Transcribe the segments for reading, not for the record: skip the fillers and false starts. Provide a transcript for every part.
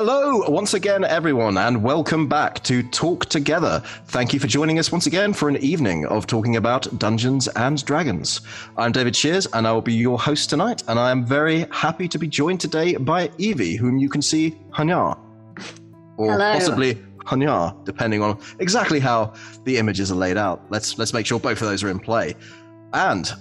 Hello once again, everyone, and welcome back to Talk Together. Thank you for joining us once again for an evening of talking about Dungeons and Dragons. I'm David Shears, and I will be your host tonight, and I am very happy to be joined today by Evey, whom you can see Hanya, or Hello. Possibly Hanya, depending on exactly how the images are laid out. Let's make sure both of those are in play. And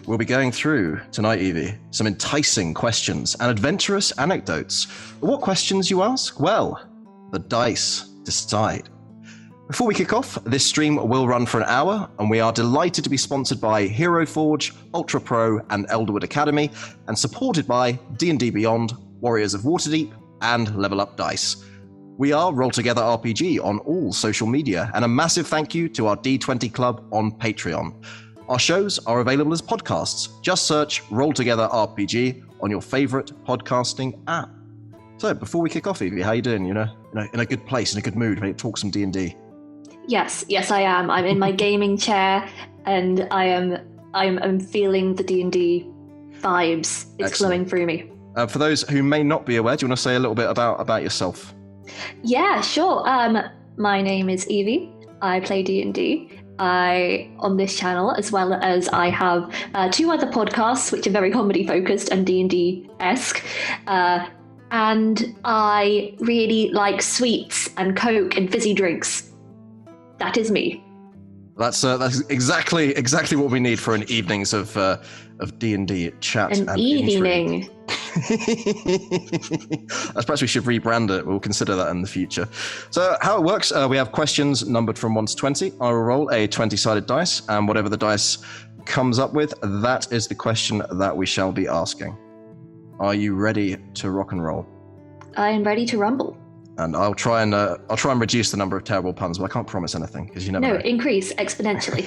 we'll be going through tonight, Evey, some enticing questions and adventurous anecdotes. What questions, you ask? Well, the dice decide. Before we kick off, this stream will run for an hour, and we are delighted to be sponsored by Hero Forge, Ultra Pro, and Elderwood Academy, and supported by D&D Beyond, Warriors of Waterdeep, and Level Up Dice. We are Roll Together RPG on all social media, and a massive thank you to our D20 Club on Patreon. Our shows are available as podcasts. Just search Roll Together RPG on your favorite podcasting app. So, before we kick off, Evey, how you doing? You know, in a good place, in a good mood, ready to talk some D&D. Yes, I am. I'm in my gaming chair, and I'm feeling the D&D vibes. It's flowing through me. For those who may not be aware, do you want to say a little bit about yourself? Yeah, sure. My name is Evey. I play D&D. On this channel, as well as I have two other podcasts which are very comedy focused and D&D-esque, and I really like sweets and Coke and fizzy drinks. That is me. That's exactly what we need for an evenings of D&D chat. An evening. Perhaps we should rebrand it. We'll consider that in the future. So how it works, we have questions numbered from 1 to 20. I will roll a 20-sided dice, and whatever the dice comes up with, that is the question that we shall be asking. Are you ready to rock and roll? I am ready to rumble. And I'll try and reduce the number of terrible puns, but I can't promise anything because you never know. No, increase exponentially.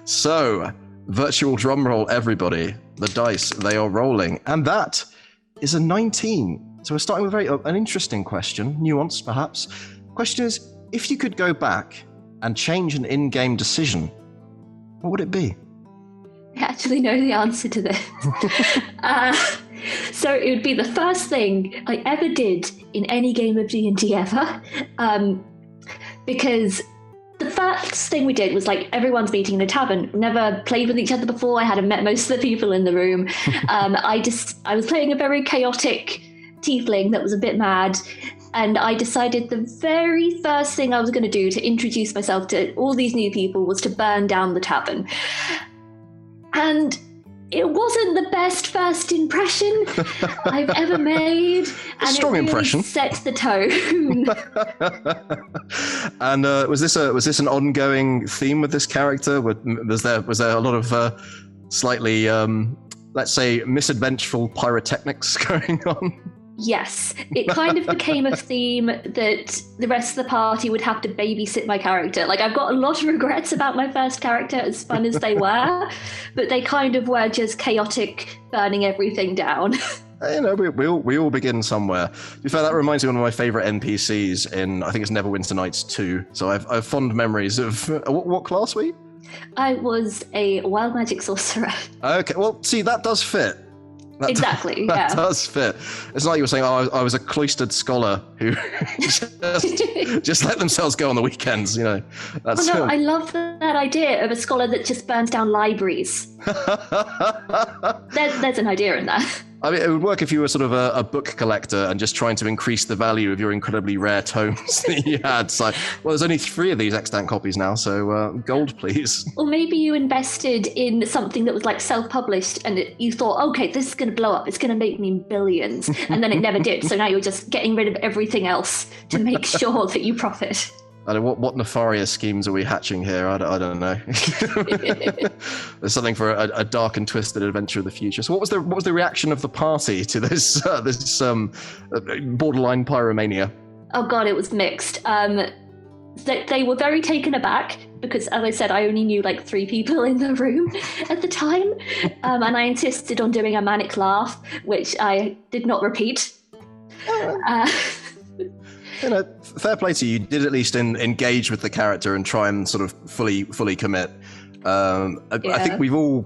So, virtual drum roll, everybody. The dice, they are rolling, and that is a 19. So we're starting with an interesting question, nuanced perhaps. Question is, if you could go back and change an in-game decision, what would it be? I actually know the answer to this. So it would be the first thing I ever did in any game of D&D ever, because the first thing we did was like everyone's meeting in a tavern. Never played with each other before. I hadn't met most of the people in the room. I was playing a very chaotic tiefling that was a bit mad, and I decided the very first thing I was going to do to introduce myself to all these new people was to burn down the tavern. And it wasn't the best first impression I've ever made, and strong it really impression. set the tone. And was this an ongoing theme with this character? Was there a lot of slightly, let's say, misadventureful pyrotechnics going on? Yes, it kind of became a theme that the rest of the party would have to babysit my character. Like, I've got a lot of regrets about my first character, as fun as they were, but they kind of were just chaotic, burning everything down. You know, we all begin somewhere. To be fair, that reminds me of one of my favourite NPCs in, I think it's Neverwinter Nights 2. So I've fond memories of, what class were you? I was a wild magic sorcerer. Okay, well, see, that does fit. Exactly, that yeah. does fit. It's like you were saying, I was a cloistered scholar who just let themselves go on the weekends, you know. That's, I love that idea of a scholar that just burns down libraries. There's an idea in that. I mean, it would work if you were sort of a book collector and just trying to increase the value of your incredibly rare tomes that you had. So, well, there's only 3 of these extant copies now, so gold, please. Or maybe you invested in something that was like self-published and you thought, okay, this is going to blow up. It's going to make me billions. And then it never did. So now you're just getting rid of everything else to make sure that you profit. I don't know, what nefarious schemes are we hatching here? I don't know. There's something for a dark and twisted adventure of the future. So what was the reaction of the party to this borderline pyromania? Oh God, it was mixed. They were very taken aback because, as I said, I only knew like 3 people in the room at the time, and I insisted on doing a manic laugh, which I did not repeat. You know, fair play to you. You did at least engage with the character and try and sort of fully commit. I think we've all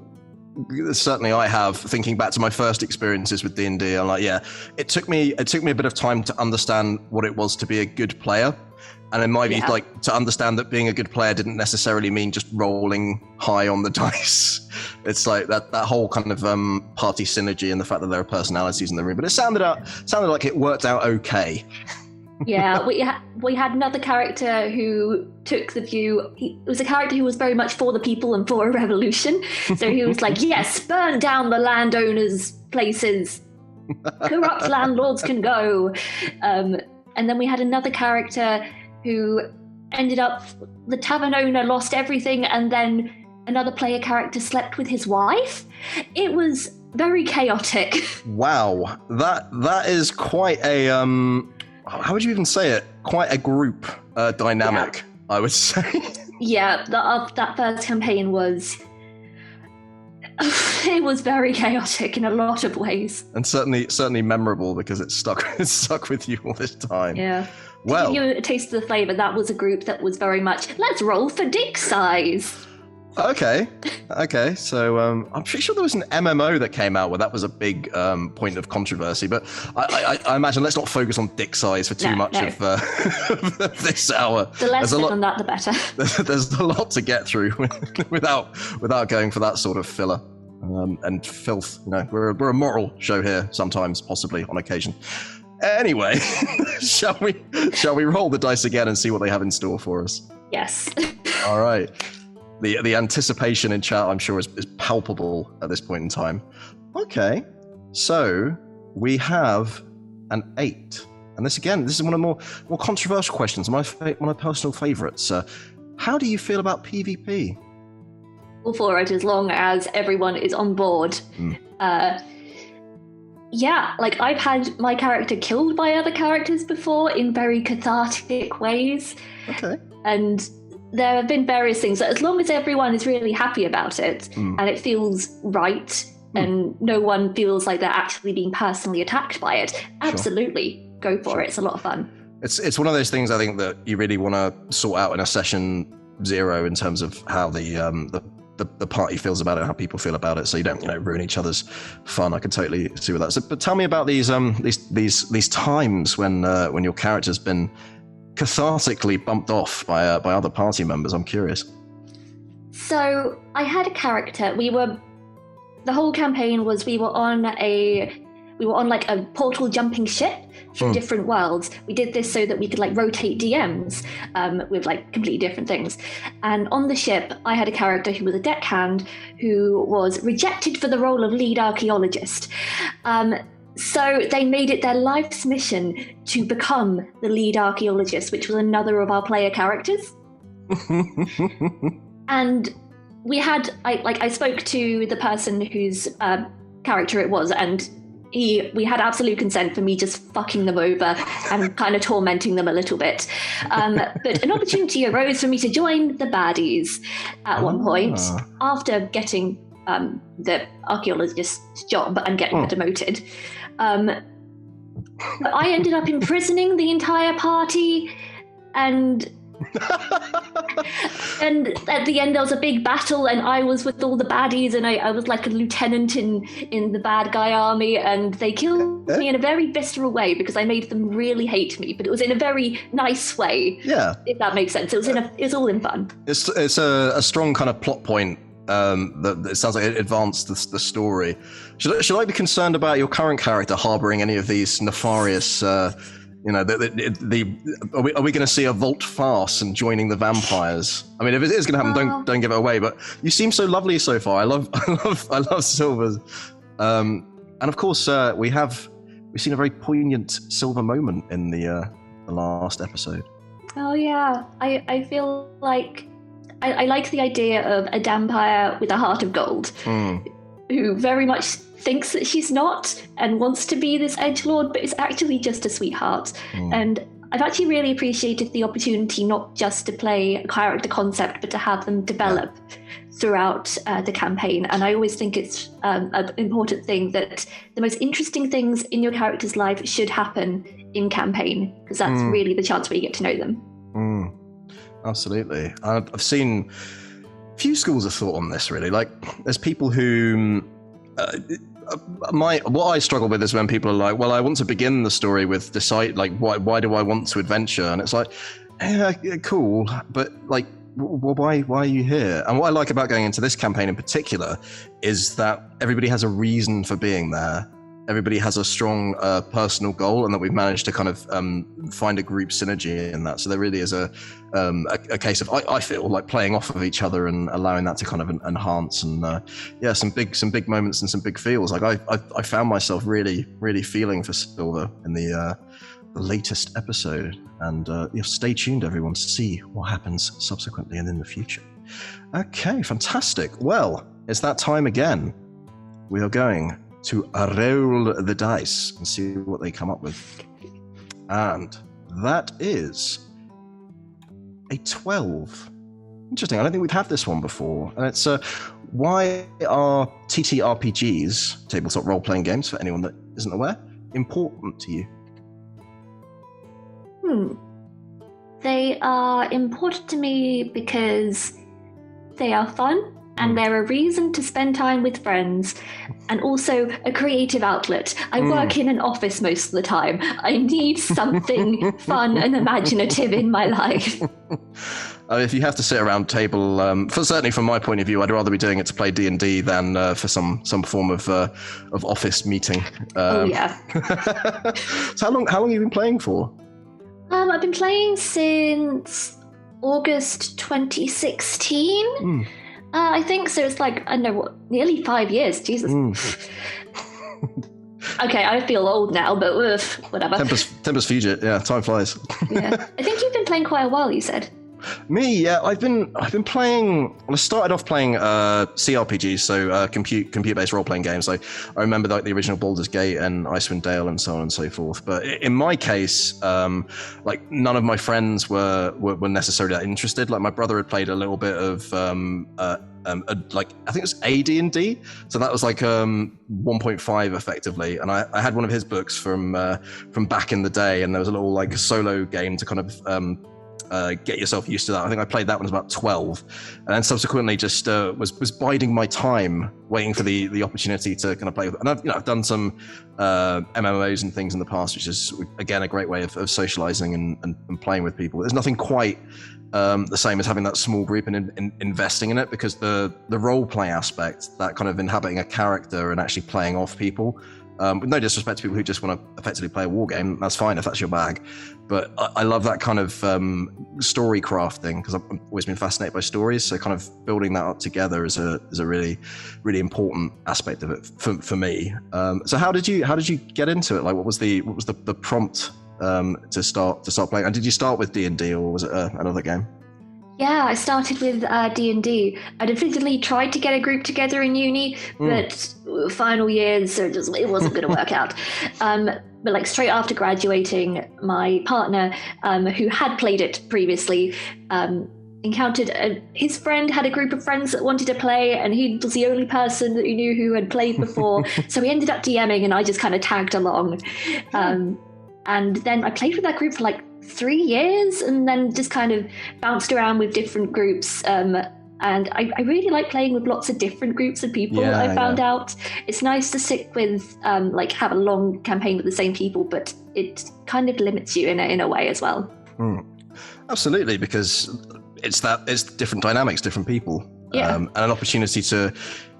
certainly I have, thinking back to my first experiences with D&D. I'm like, yeah, it took me a bit of time to understand what it was to be a good player. And in my view, like, to understand that being a good player didn't necessarily mean just rolling high on the dice. It's like that whole kind of party synergy and the fact that there are personalities in the room. But it sounded like it worked out okay. Yeah, we had another character who took the view. It was a character who was very much for the people and for a revolution. So he was like, yes, burn down the landowners' places. Corrupt landlords can go. And then we had another character who ended up, the tavern owner lost everything, and then another player character slept with his wife. It was very chaotic. Wow, that is quite a how would you even say it? Quite a group dynamic, I would say. Yeah, that first campaign was it was very chaotic in a lot of ways, and certainly memorable because it stuck with you all this time. Yeah. To give you a taste of the flavour, that was a group that was very much, let's roll for dick size. Okay. So I'm pretty sure there was an MMO that came out where that was a big point of controversy. But I imagine let's not focus on dick size for too much of this hour. The less said on that, the better. There's a lot to get through without going for that sort of filler and filth. You know, we're a moral show here sometimes, possibly on occasion. Anyway, shall we roll the dice again and see what they have in store for us? Yes. All right. The anticipation in chat, I'm sure, is palpable at this point in time. Okay, so we have an 8, and this is one of the more controversial questions. One of my personal favourites. How do you feel about PvP? All for it, as long as everyone is on board. Yeah, like I've had my character killed by other characters before in very cathartic ways. Okay. And there have been various things that as long as everyone is really happy about it and it feels right and no one feels like they're actually being personally attacked by it, absolutely go for it. It's a lot of fun. It's one of those things I think that you really want to sort out in a session 0 in terms of how the party feels about it, how people feel about it, so you don't ruin each other's fun. I can totally see with that. So, but tell me about these times when your character's been cathartically bumped off by other party members. I'm curious. So I had a character. The whole campaign was we were on like a portal jumping ship through different worlds. We did this so that we could like rotate DMs with like completely different things. And on the ship, I had a character who was a deckhand who was rejected for the role of lead archaeologist. So they made it their life's mission to become the lead archaeologist, which was another of our player characters. And I spoke to the person whose character it was, and we had absolute consent for me just fucking them over and kind of tormenting them a little bit. But an opportunity arose for me to join the baddies at one point after getting the archaeologist's job and getting demoted. But I ended up imprisoning the entire party, and at the end there was a big battle, and I was with all the baddies, and I was like a lieutenant in the bad guy army, and they killed me in a very visceral way because I made them really hate me, but it was in a very nice way. Yeah, if that makes sense. It was all in fun. It's a strong kind of plot point. That it sounds like it advanced the story. Should I be concerned about your current character harboring any of these nefarious? Are we going to see a Vault farce and joining the vampires? I mean, if it is going to happen, don't give it away. But you seem so lovely so far. I love Silver, and of course we've seen a very poignant Silver moment in the last episode. Oh yeah, I feel like. I like the idea of a vampire with a heart of gold who very much thinks that she's not and wants to be this edgelord, but is actually just a sweetheart. And I've actually really appreciated the opportunity not just to play a character concept, but to have them develop throughout the campaign. And I always think it's an important thing that the most interesting things in your character's life should happen in campaign, because that's really the chance where you get to know them. Absolutely. I've seen few schools of thought on this, really. Like, there's people who what I struggle with is when people are like, well, I want to begin the story with decide, like, why do I want to adventure? And it's like, yeah, cool, but like, why are you here? And what I like about going into this campaign in particular is that everybody has a reason for being there. Everybody has a strong personal goal, and that we've managed to kind of find a group synergy in that. So there really is a case of, I feel like, playing off of each other and allowing that to kind of enhance. And some big moments and some big feels. Like I found myself really feeling for Silver in the latest episode. And stay tuned, everyone, to see what happens subsequently and in the future. Okay, fantastic. Well, it's that time again. We are going to roll the dice and see what they come up with. And that is a 12. Interesting. I don't think we've had this one before. And it's why are TTRPGs, tabletop role-playing games, for anyone that isn't aware, important to you? They are important to me because they are fun, and they're a reason to spend time with friends, and also a creative outlet. I work in an office most of the time. I need something fun and imaginative in my life. If you have to sit around table, certainly from my point of view, I'd rather be doing it to play D&D than for some form of office meeting. Oh yeah. So how long have you been playing for? I've been playing since August 2016. I think so. It's like, I don't know, what, nearly 5 years. Jesus. Okay, I feel old now, but whatever. Tempus fugit. Yeah, time flies. Yeah, I think you've been playing quite a while. You said. Me, yeah, I've been playing. Well, I started off playing CRPGs, so computer-based role-playing games. I remember like the original Baldur's Gate and Icewind Dale and so on and so forth. But in my case, like none of my friends were necessarily that interested. Like my brother had played a little bit of like I think it was AD&D, so that was like 1.5 effectively. And I had one of his books from back in the day, and there was a little like solo game to kind of get yourself used to that. I think I played that when I was about 12, and then subsequently just was biding my time, waiting for the opportunity to kind of play with it. And I've done some MMOs and things in the past, which is again a great way of socializing and playing with people. There's nothing quite the same as having that small group and investing in it, because the role play aspect, that kind of inhabiting a character and actually playing off people. With no disrespect to people who just want to effectively play a war game, that's fine if that's your bag. But I love that kind of story crafting, because I've always been fascinated by stories. So kind of building that up together is a really, really important aspect of it for me. So how did you get into it? Like, what was the prompt to start playing? And did you start with D&D, or was it another game? Yeah, I started with D&D. I'd originally tried to get a group together in uni, but final years, so it wasn't going to work out. But like straight after graduating, my partner, who had played it previously, encountered his friend had a group of friends that wanted to play, and he was the only person that he knew who had played before. So we ended up DMing, and I just kind of tagged along. And then I played with that group for like 3 years, and then just kind of bounced around with different groups. And I really like playing with lots of different groups of people. Yeah, I found out it's nice to stick with like have a long campaign with the same people, but it kind of limits you in a way as well. Absolutely, because it's different dynamics, different people, and an opportunity to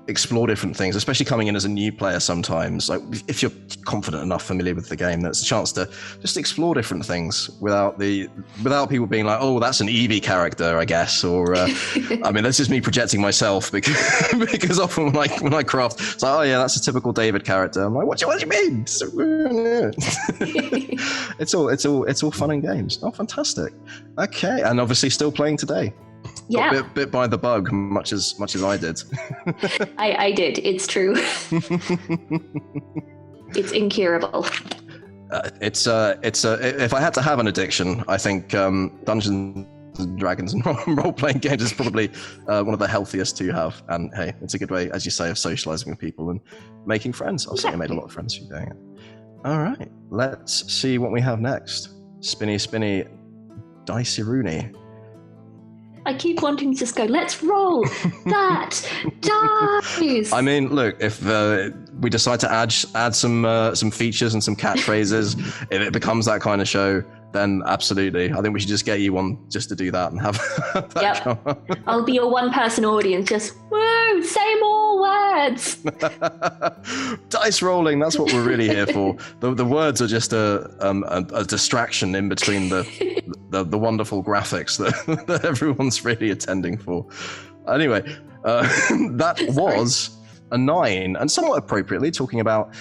explore different things, especially coming in as a new player sometimes. Like if you're confident enough, familiar with the game, that's a chance to just explore different things without people being like, oh, that's an Evey character, I guess, or I mean, that's just me projecting myself, because often when I craft, it's like, oh yeah, that's a typical David character. I'm like, what do you mean? It's all fun and games. Oh, fantastic. Okay, and obviously still playing today. Yeah, got bit by the bug, much as I did. I did. It's true. It's incurable. If I had to have an addiction, I think Dungeons and Dragons and role-playing games is probably one of the healthiest to have. And hey, it's a good way, as you say, of socializing with people and making friends. I've certainly made a lot of friends through doing it. All right, let's see what we have next. Spinny, dicey Rooney. I keep wanting to just go, let's roll. That dies. I mean, look, if we decide to add some features and some catchphrases, if it becomes that kind of show, then absolutely. I think we should just get you one just to do that and have that come up. I'll be your one-person audience, just, woo, say more words. Dice rolling, that's what we're really here for. The words are just a distraction in between the wonderful graphics that everyone's really attending for. Anyway, that was a 9, and somewhat appropriately talking about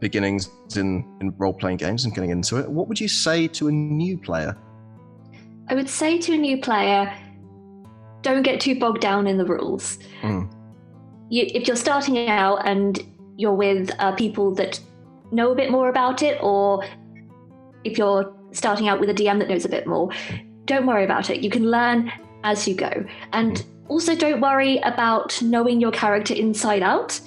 beginnings in role-playing games and getting into it. What would you say to a new player? I would say to a new player, don't get too bogged down in the rules. If you're starting out and you're with people that know a bit more about it, or if you're starting out with a DM that knows a bit more, don't worry about it. You can learn as you go. And also don't worry about knowing your character inside out,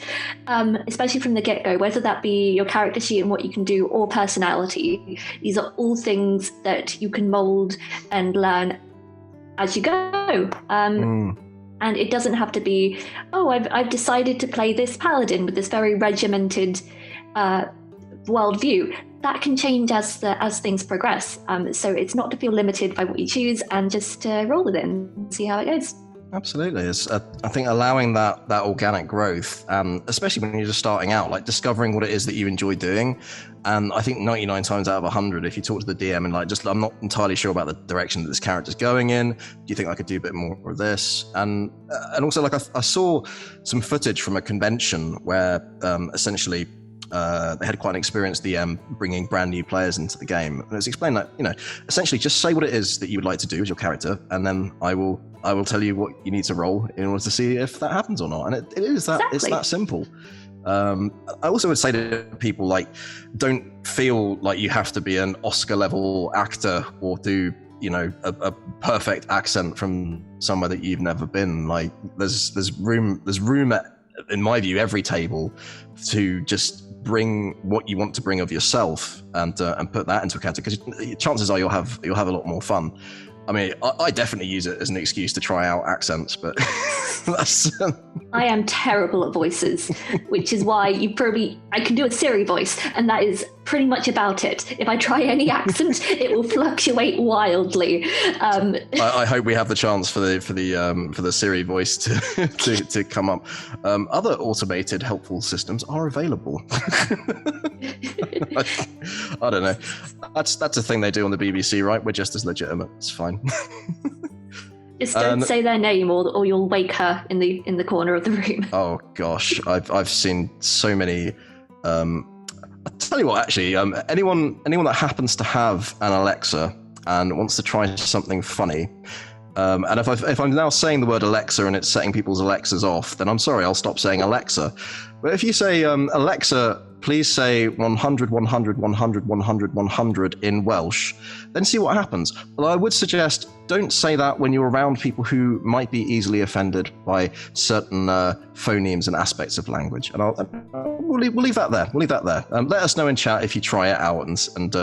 especially from the get-go, whether that be your character sheet and what you can do or personality. These are all things that you can mold and learn as you go. And it doesn't have to be, I've decided to play this paladin with this very regimented worldview. That can change as things progress. So it's not to feel limited by what you choose, and just roll with it and see how it goes. Absolutely. It's, I think allowing that organic growth, especially when you're just starting out, like discovering what it is that you enjoy doing. And I think 99 times out of 100, if you talk to the DM and like, just, I'm not entirely sure about the direction that this character's going in. Do you think I could do a bit more of this? And also, like, I saw some footage from a convention where essentially they had quite an experienced DM bringing brand new players into the game. And it was explained that, essentially just say what it is that you would like to do as your character, and then I will tell you what you need to roll in order to see if that happens or not. And it is that, It's that simple. I also would say to people, like, don't feel like you have to be an Oscar level actor or do a perfect accent from somewhere that you've never been. Like, there's room at, in my view, every table to just bring what you want to bring of yourself and put that into a character, because chances are you'll have a lot more fun. I mean, I definitely use it as an excuse to try out accents, but that's... I am terrible at voices, which is why I can do a Siri voice, and that is pretty much about it. If I try any accent, it will fluctuate wildly. I hope we have the chance for the Siri voice to come up. Other automated helpful systems are available. I don't know. That's a thing they do on the BBC, right? We're just as legitimate. It's fine. Just don't say their name, or you'll wake her in the corner of the room. Oh gosh, I've seen so many. I'll tell you what, actually, anyone that happens to have an Alexa and wants to try something funny, and if I'm now saying the word Alexa and it's setting people's Alexas off, then I'm sorry, I'll stop saying Alexa. But if you say, Alexa, please say 100, 100, 100, 100, 100 in Welsh, then see what happens. Well, I would suggest don't say that when you're around people who might be easily offended by certain phonemes and aspects of language. And we'll leave that there. We'll leave that there. Let us know in chat if you try it out and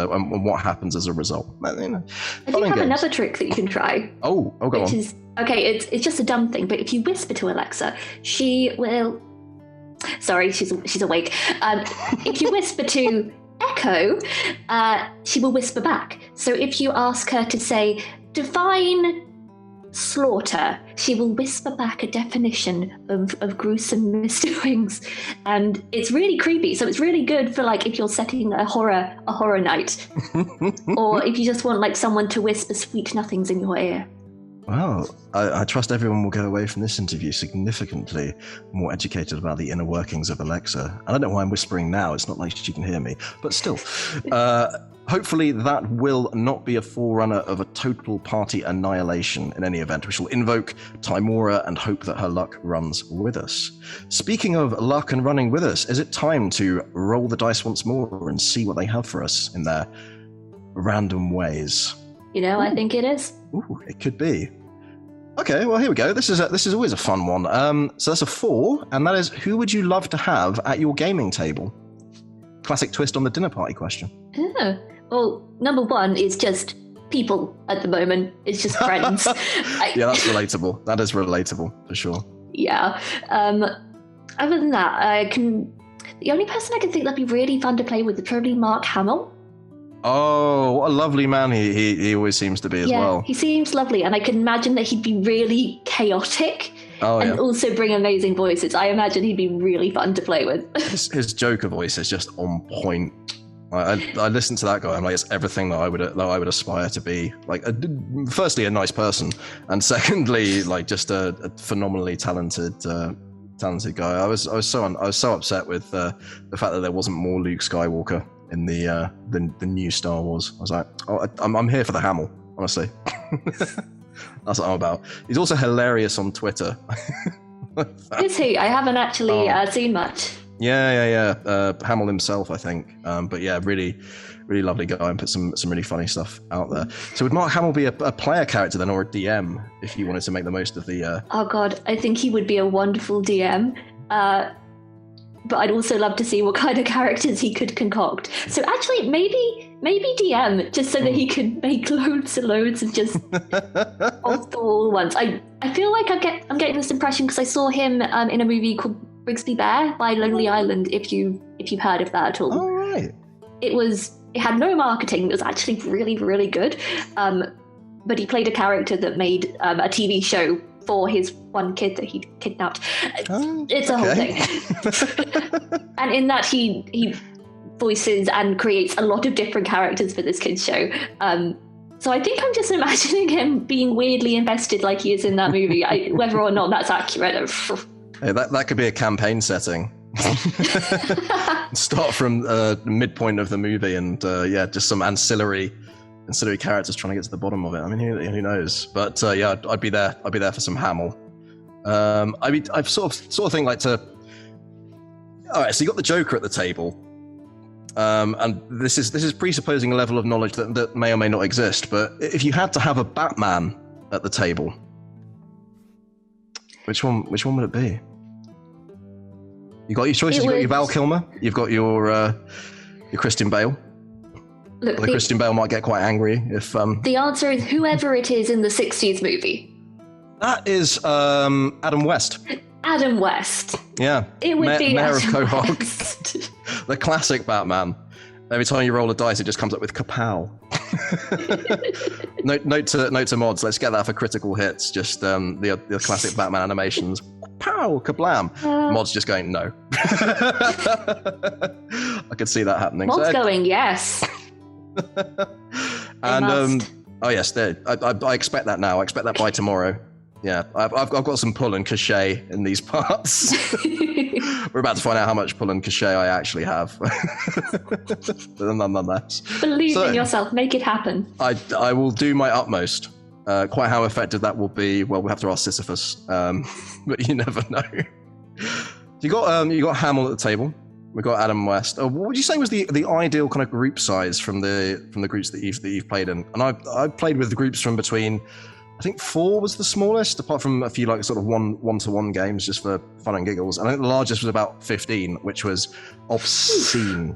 what happens as a result. I do have another trick that you can try. Oh, go on. Okay, it's just a dumb thing, but if you whisper to Alexa, she will... Sorry, she's awake. If you whisper to Echo, she will whisper back. So if you ask her to say, define slaughter, she will whisper back a definition of gruesome misdoings. And it's really creepy. So it's really good for, like, if you're setting a horror night. Or if you just want, like, someone to whisper sweet nothings in your ear. Well, I trust everyone will go away from this interview significantly more educated about the inner workings of Alexa. I don't know why I'm whispering now. It's not like she can hear me. But still, hopefully that will not be a forerunner of a total party annihilation in any event. We shall invoke Timora and hope that her luck runs with us. Speaking of luck and running with us, is it time to roll the dice once more and see what they have for us in their random ways? I think it is. Ooh, it could be. Okay, well, here we go. This is always a fun one. So that's a 4, and that is, who would you love to have at your gaming table? Classic twist on the dinner party question. Oh, well, number one is just people at the moment. It's just friends. Yeah, that's relatable. That is relatable for sure. Yeah. Other than that, the only person I can think that'd be really fun to play with is probably Mark Hamill. Oh, what a lovely man he always seems to be as well. He seems lovely, and I can imagine that he'd be really chaotic and also bring amazing voices. I imagine he'd be really fun to play with. His Joker voice is just on point. I listen to that guy. I'm like, it's everything that I would aspire to be. Like, firstly, a nice person, and secondly, like just a phenomenally talented guy. I was so upset with the fact that there wasn't more Luke Skywalker in the new Star Wars. I was like, I'm here for the Hamill, honestly. That's what I'm about. He's also hilarious on Twitter. Is he? I haven't actually seen much. Yeah. Hamill himself, I think. But yeah, really, really lovely guy, and put some really funny stuff out there. So would Mark Hamill be a player character then, or a DM, if you wanted to make the most of the... Oh God, I think he would be a wonderful DM. But I'd also love to see what kind of characters he could concoct. So actually, maybe DM, just so that he could make loads and loads of just off the wall ones. I feel like I'm getting this impression because I saw him in a movie called Brigsby Bear by Lonely Island. If you've heard of that at all. Oh right. It had no marketing. It was actually really, really good. But he played a character that made a TV show for his one kid that he kidnapped. It's a whole thing. And in that he voices and creates a lot of different characters for this kid's show. So I think I'm just imagining him being weirdly invested like he is in that movie. Whether or not that's accurate. Hey, that could be a campaign setting. Start from the midpoint of the movie and just some ancillary characters trying to get to the bottom of it. I mean, who knows? But I'd be there for some Hamill. I sort of think like to. All right, so you got the Joker at the table, and this is presupposing a level of knowledge that may or may not exist. But if you had to have a Batman at the table, which one would it be? You got your choices. You got your Val Kilmer. You've got your Christian Bale. Look, Christian Bale might get quite angry if... The answer is whoever it is in the 60s movie. That is Adam West. Adam West. Yeah. It would be Mayor Adam of Quahog. West. The classic Batman. Every time you roll a dice, it just comes up with kapow. note to mods. Let's get that for critical hits. Just the classic Batman animations. Pow, kablam. Mods just going, no. I could see that happening. Mods going, yes. And oh yes, I expect that now. I expect that by tomorrow. Yeah, I've got some pull and cachet in these parts. We're about to find out how much pull and cachet I actually have. Nonetheless, believe in yourself. Make it happen. I will do my utmost. Quite how effective that will be, well, we'll have to ask Sisyphus. But you never know. You got Hamill at the table. We've got Adam West. What would you say was the ideal kind of group size from the groups that you've played in? And I've played with the groups from between, I think 4 was the smallest, apart from a few like sort of one-to-one games just for fun and giggles. And I think the largest was about 15, which was obscene.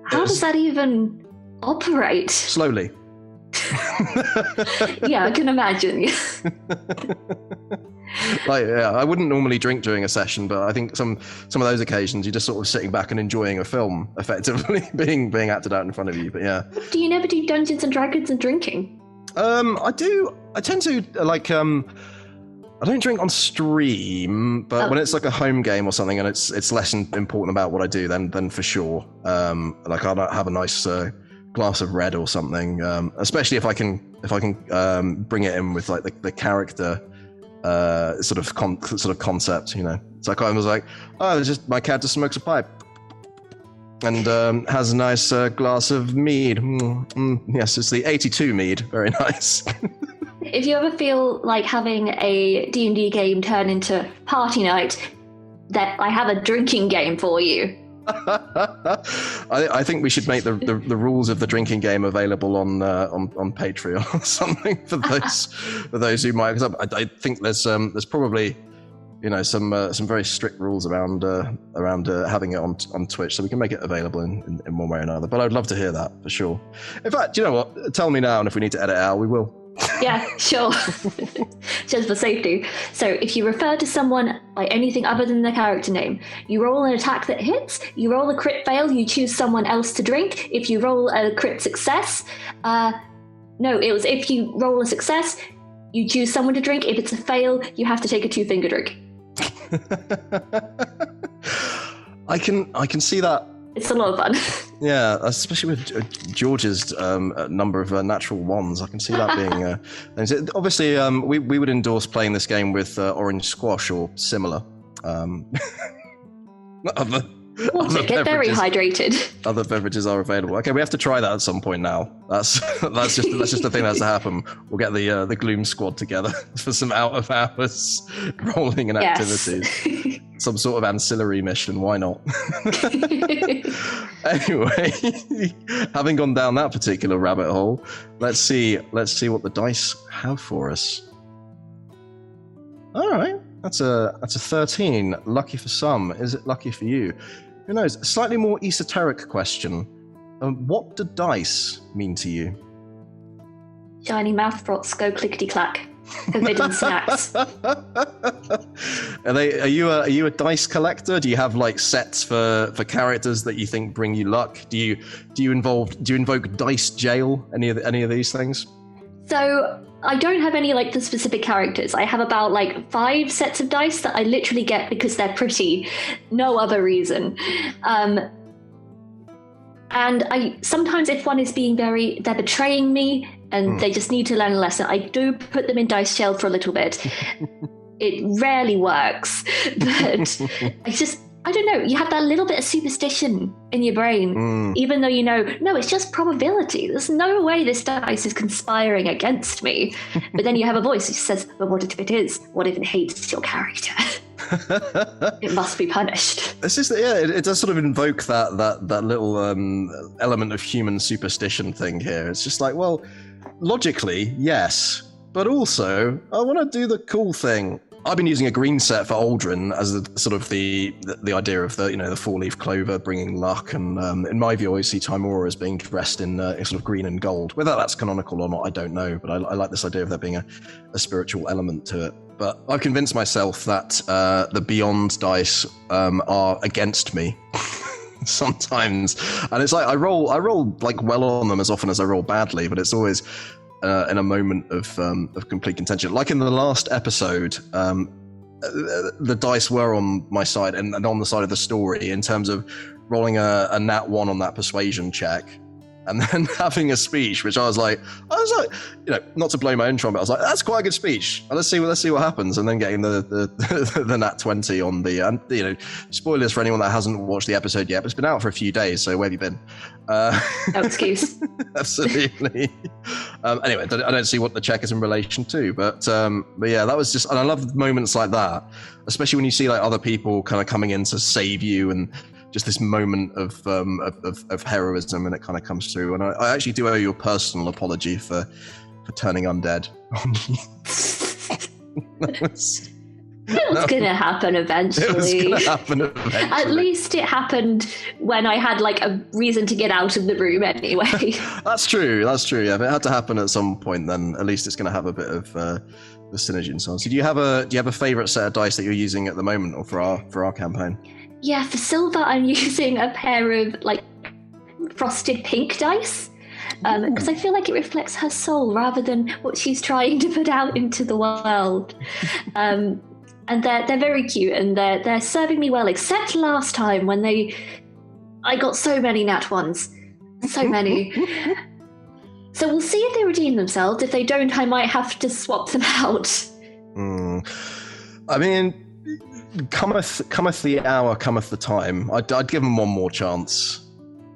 How does that even operate? Slowly. Yeah, I can imagine. I wouldn't normally drink during a session, but I think some of those occasions you're just sort of sitting back and enjoying a film, effectively being acted out in front of you. But yeah. Do you never do Dungeons and Dragons and drinking? I do. I tend to like. I don't drink on stream, but when it's like a home game or something, and it's less important about what I do, then for sure. Like I'll have a nice glass of red or something, especially if I can bring it in with like the character sort of concept, you know. It's like I was like, oh, it's just my character smokes a pipe and has a nice glass of mead. Yes, it's the 82 mead. Very nice. If you ever feel like having a D&D game turn into party night, that I have a drinking game for you. I think we should make the rules of the drinking game available on Patreon or something for those who might. Because I think there's probably some very strict rules around having it on Twitch, so we can make it available in one way or another. But I'd love to hear that for sure. In fact, you know what? Tell me now, and if we need to edit it out, we will. Yeah, sure. Just for safety. So if you refer to someone by anything other than their character name, you roll an attack that hits, you roll a crit fail, you choose someone else to drink. If you roll a crit success, if you roll a success, you choose someone to drink. If it's a fail, you have to take a 2-finger drink. I can see that. It's a lot of fun. Yeah, especially with George's number of natural ones. I can see that being. Obviously, we would endorse playing this game with orange squash or similar. Get very hydrated. Other beverages are available. Okay, we have to try that at some point now. That's just the thing that has to happen. We'll get the Gloom Squad together for some out of hours rolling and activities. Some sort of ancillary mission. Why not? Anyway, having gone down that particular rabbit hole, let's see what the dice have for us. All right. That's a 13. Lucky for some. Is it lucky for you? Who knows? A slightly more esoteric question. What do dice mean to you? Shiny mouth froths go clickety clack. Forbidden snacks. Are you a dice collector? Do you have like sets for characters that you think bring you luck? Do you invoke dice jail? Any of these things? So I don't have any like the specific characters. I have about like 5 sets of dice that I literally get because they're pretty, no other reason. And I sometimes, if one is they're betraying me and they just need to learn a lesson, I do put them in dice jail for a little bit. It rarely works, but I don't know, you have that little bit of superstition in your brain, even though no, it's just probability. There's no way this dice is conspiring against me. But then you have a voice which says, but what if it is? What if it hates your character? It must be punished. It's just, it does sort of invoke that little element of human superstition thing here. It's just like, well, logically, yes, but also I want to do the cool thing. I've been using a green set for Aldrin as sort of the idea of the 4-leaf clover bringing luck, and in my view, I see Timora as being dressed in sort of green and gold. Whether that's canonical or not, I don't know, but I like this idea of there being a spiritual element to it. But I've convinced myself that the Beyond dice are against me sometimes, and it's like I roll like well on them as often as I roll badly, but it's always in a moment of complete contention. Like in the last episode, the dice were on my side and on the side of the story in terms of rolling a nat 1 on that persuasion check, and then having a speech, which I was like, not to blow my own trumpet, I was like, that's quite a good speech. Let's see what happens, and then getting the nat 20 on and spoilers for anyone that hasn't watched the episode yet, but it's been out for a few days, so where have you been? No excuse. Absolutely. Anyway, I don't see what the check is in relation to, but yeah, that was just, and I love moments like that, especially when you see like other people kind of coming in to save you, and just this moment of heroism, and it kind of comes through. And I actually do owe you a personal apology for turning undead. It was going to happen eventually. It was going to happen eventually. At least it happened when I had like a reason to get out of the room anyway. That's true. Yeah, if it had to happen at some point, then at least it's going to have a bit of the synergy and so on. So do you have a favorite set of dice that you're using at the moment, or for our campaign? Yeah, for Silver, I'm using a pair of like frosted pink dice because I feel like it reflects her soul rather than what she's trying to put out into the world. And they're very cute, and they're serving me well, except last time when I got so many nat ones, so many. So we'll see if they redeem themselves. If they don't, I might have to swap them out. I mean, cometh the hour, cometh the time. I'd give them one more chance.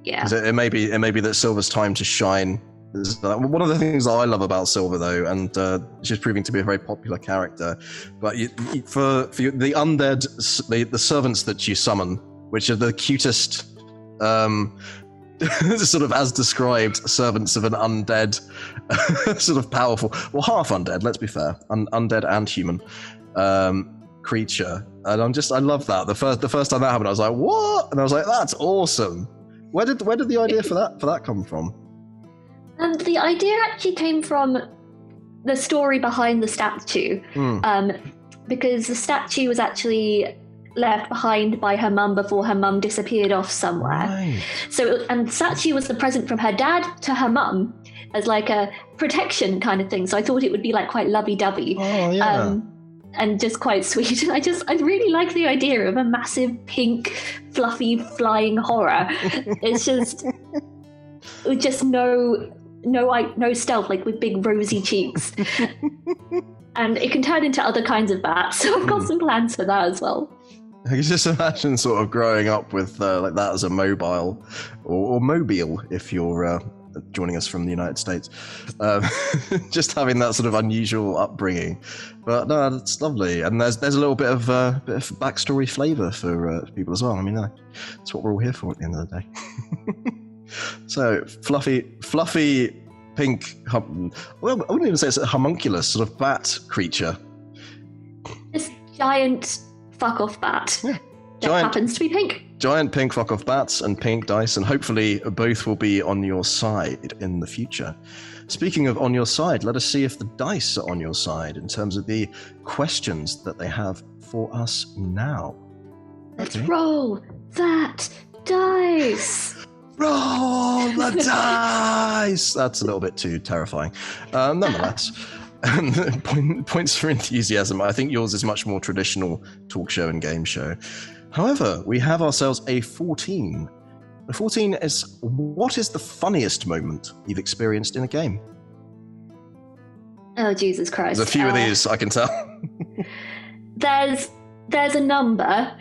Yeah. Because it may be that Silver's time to shine. One of the things that I love about Silver, though, and she's proving to be a very popular character, but for the undead, the servants that you summon, which are the cutest, sort of as described, servants of an undead, sort of powerful, well, half undead. Let's be fair, undead and human. creature, and I love that. The first time that happened, I was like, what? And I was like, that's awesome. Where did the idea for that come from? And the idea actually came from the story behind the statue, because the statue was actually left behind by her mum before her mum disappeared off somewhere. Right. And the statue was the present from her dad to her mum as like a protection kind of thing. So I thought it would be like quite lovey-dovey. Oh, yeah. And just quite sweet. And I really like the idea of a massive pink, fluffy, flying horror. It's just no stealth, like with big rosy cheeks. And it can turn into other kinds of bats. So I've got some plans for that as well. I can just imagine sort of growing up with like that as a mobile, or mobile if you're joining us from the United States. Just having that sort of unusual upbringing. But no, that's lovely. And there's a little bit of backstory flavour for people as well. I mean, that's what we're all here for at the end of the day. So fluffy pink. Well, I wouldn't even say it's a homunculus, sort of bat creature. This giant fuck off bat. Yeah. That happens to be pink. Giant pink fuck off bats and pink dice, and hopefully both will be on your side in the future. Speaking of on your side, let us see if the dice are on your side in terms of the questions that they have for us now. Let's roll that dice. Roll the dice! That's a little bit too terrifying. Nonetheless, points for enthusiasm. I think yours is much more traditional talk show and game show. However, we have ourselves a 14. The 14 is, what is the funniest moment you've experienced in a game? Oh, Jesus Christ. There's a few of these, I can tell. There's a number.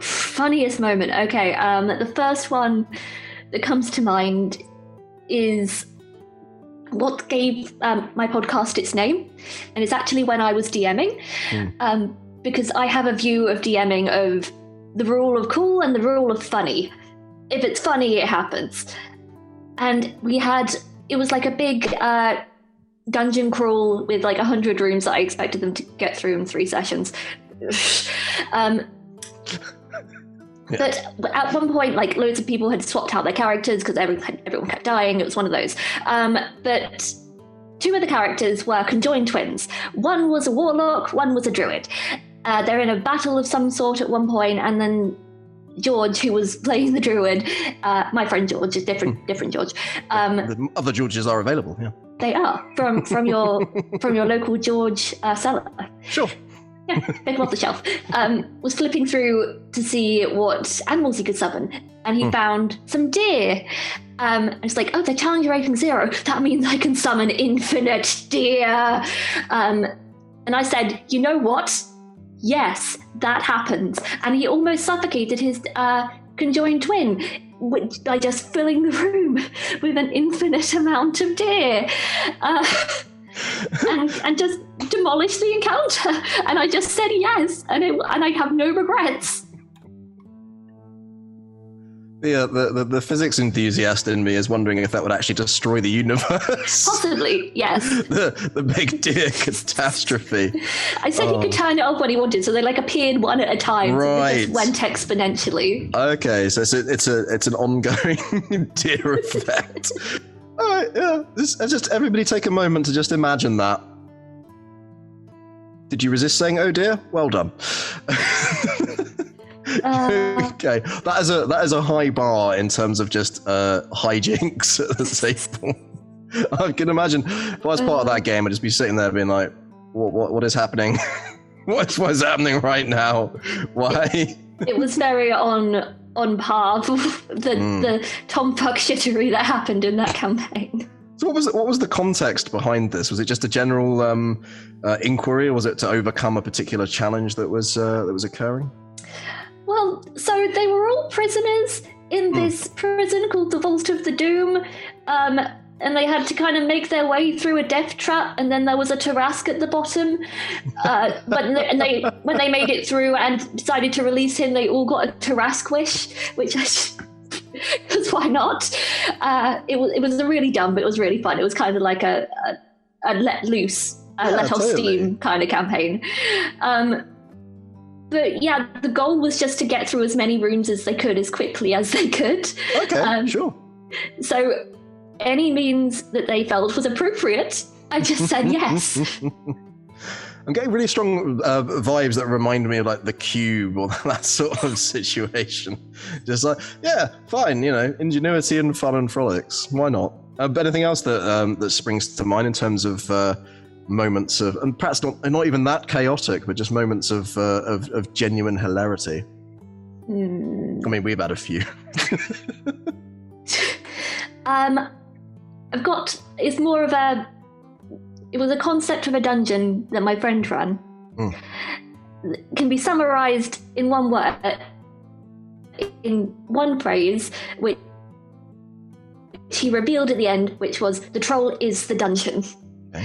Funniest moment. Okay, the first one that comes to mind is what gave my podcast its name, and it's actually when I was DMing, because I have a view of DMing of the rule of cool and the rule of funny. If it's funny, it happens. And it was like a big dungeon crawl with like 100 rooms that I expected them to get through in 3 sessions. But at one point, like, loads of people had swapped out their characters because everyone kept dying. It was one of those. But 2 of the characters were conjoined twins. One was a warlock, one was a druid. They're in a battle of some sort at one point, and then George, who was playing the druid, my friend George, is different George. The other Georges are available, yeah. They are from your local George cellar. Sure. Yeah, pick them off the shelf. Was flipping through to see what animals he could summon, and he found some deer. And it's like, oh, they're challenge rating 0. That means I can summon infinite deer. And I said, you know what? Yes, that happens. And he almost suffocated his conjoined twin by just filling the room with an infinite amount of deer. And just demolished the encounter, and I just said yes, and I have no regrets. Yeah, the physics enthusiast in me is wondering if that would actually destroy the universe. Possibly, yes. the big deer catastrophe. I said he could turn it off when he wanted, so they like appeared one at a time. Right. So it just went exponentially. Okay, so it's an ongoing deer effect. All right, yeah. Just everybody take a moment to just imagine that. Did you resist saying "oh dear"? Well done. Okay, that is a high bar in terms of just hijinks at the table. I can imagine if I was part of that game, I'd just be sitting there being like, "What is happening? What's happening right now? Why?" It was very on par with the tomfuck shittery that happened in that campaign. So what was the context behind this? Was it just a general inquiry, or was it to overcome a particular challenge that was occurring? Well, so they were all prisoners in this prison called the Vault of the Doom, and they had to kind of make their way through a death trap, and then there was a Tarrasque at the bottom. When they made it through and decided to release him, they all got a Tarrasque wish, which because why not? It was really dumb, but it was really fun. It was kind of like a let loose let off totally. steam kind of campaign. But yeah, the goal was just to get through as many rooms as they could as quickly as they could. Okay, sure. So any means that they felt was appropriate, I just said yes. I'm getting really strong vibes that remind me of like the Cube or that sort of situation. Just like, yeah, fine, ingenuity and fun and frolics. Why not? But anything else that springs to mind in terms of moments of, and perhaps not even that chaotic, but just moments of genuine hilarity? I mean, we've had a few. I've got, it's more of it was a concept of a dungeon that my friend ran. It can be summarized in one word, in one phrase, which he revealed at the end, which was, the troll is the dungeon. Okay.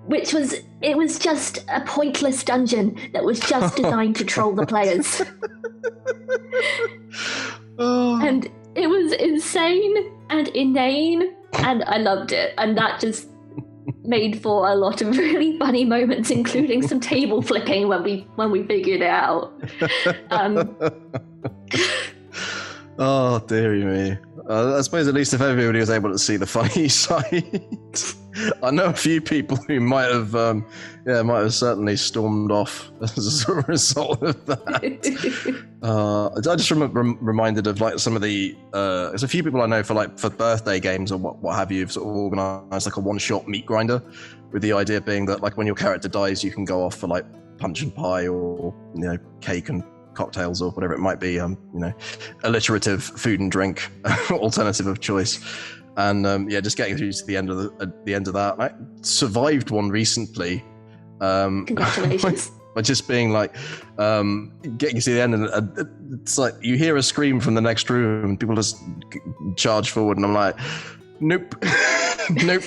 It was just a pointless dungeon that was just designed to troll the players. And it was insane and inane, and I loved it. And that just made for a lot of really funny moments, including some table flipping when we figured it out. Oh, dearie me. I suppose at least if everybody was able to see the funny side. I know a few people who might have certainly stormed off as a result of that. I just reminded of like some of the. There's a few people I know for birthday games or what have you, sort of organised like a one-shot meat grinder, with the idea being that like when your character dies, you can go off for like punch and pie or cake and cocktails or whatever it might be, alliterative food and drink alternative of choice. And just getting through to the end of that. I survived one recently. Congratulations. By just being like, getting to the end, and it's like you hear a scream from the next room, and people just charge forward, and I'm like, nope, nope.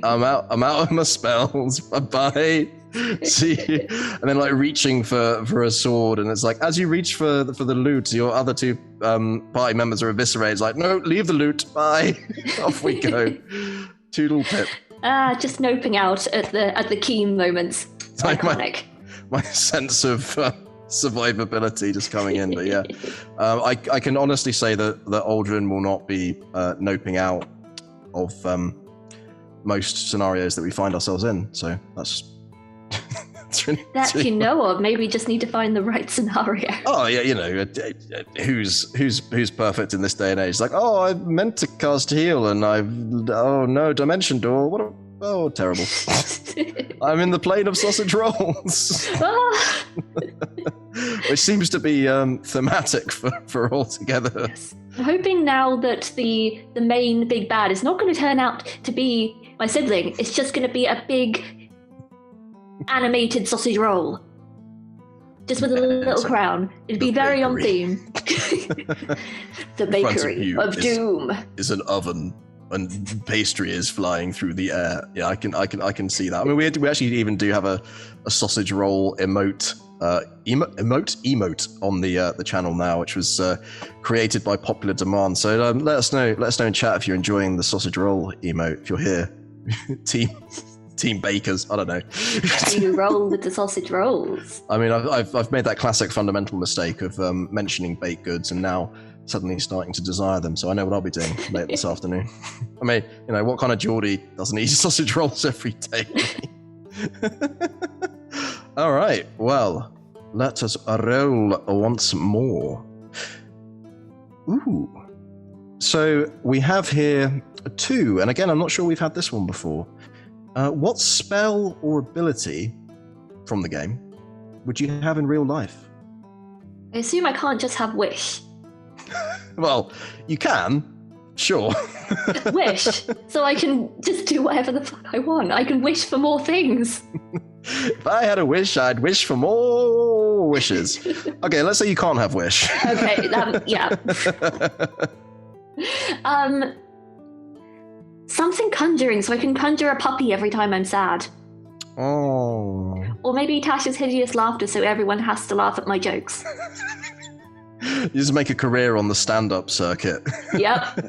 I'm out of my spells. Bye. See you. And then like reaching for a sword, and it's like as you reach for the loot, your other two party members are eviscerated. It's like, no, leave the loot. Bye. Off we go. Toodle pip. Just noping out at the key moments. Like iconic. My sense of survivability just coming in, but yeah, I can honestly say that Aldrin will not be noping out of most scenarios that we find ourselves in. So that's really, that you know of. Maybe just need to find the right scenario. Oh yeah, who's perfect in this day and age? Like, oh, I meant to cast heal, and oh no, dimension door. What? Oh, terrible. I'm in the plane of sausage rolls. Which seems to be thematic for all together. Yes. I'm hoping now that the main big bad is not going to turn out to be my sibling. It's just going to be a big animated sausage roll. Just with a little crown. It'd be very on theme. The bakery of doom. Is an oven. And pastry is flying through the air. Yeah, I can see that. I mean, we actually even do have a sausage roll emote on the channel now, which was created by popular demand. So let us know in chat if you're enjoying the sausage roll emote. If you're here, team bakers. I don't know. You roll with the sausage rolls. I mean, I've made that classic fundamental mistake of mentioning baked goods, and now suddenly starting to desire them, so I know what I'll be doing later this afternoon. I mean, what kind of Geordie doesn't eat sausage rolls every day? All right, well, let us roll once more. Ooh. So we have here 2, and again, I'm not sure we've had this one before. What spell or ability from the game would you have in real life? I assume I can't just have wish. Well, you can, sure. Wish, so I can just do whatever the fuck I want. I can wish for more things. If I had a wish, I'd wish for more wishes. Okay, let's say you can't have wish. Okay, yeah. Something conjuring, so I can conjure a puppy every time I'm sad. Oh. Or maybe Tasha's hideous laughter, so everyone has to laugh at my jokes. You just make a career on the stand-up circuit. Yep.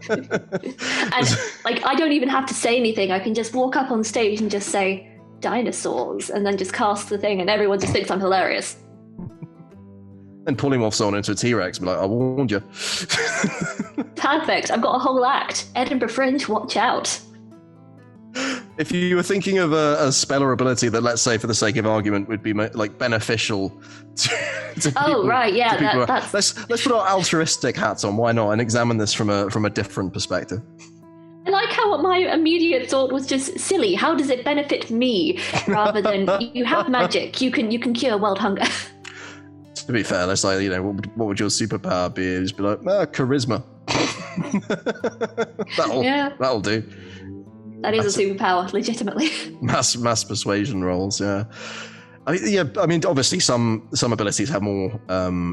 And I don't even have to say anything. I can just walk up on stage and just say, dinosaurs, and then just cast the thing, and everyone just thinks I'm hilarious. And polymorphs on into a T-Rex, be like, I warned you. Perfect. I've got a whole act. Edinburgh Fringe, watch out. If you were thinking of a spell or ability that, let's say, for the sake of argument, would be like beneficial to people. Oh, right, yeah, that's... Let's put our altruistic hats on. Why not? And examine this from a different perspective. I like how my immediate thought was just silly. How does it benefit me? Rather than you have magic, you can cure world hunger. To be fair, let's say, what would your superpower be? Just be like, charisma. That'll do. That is a superpower, legitimately. Mass persuasion rolls, yeah. I mean, obviously, some abilities have more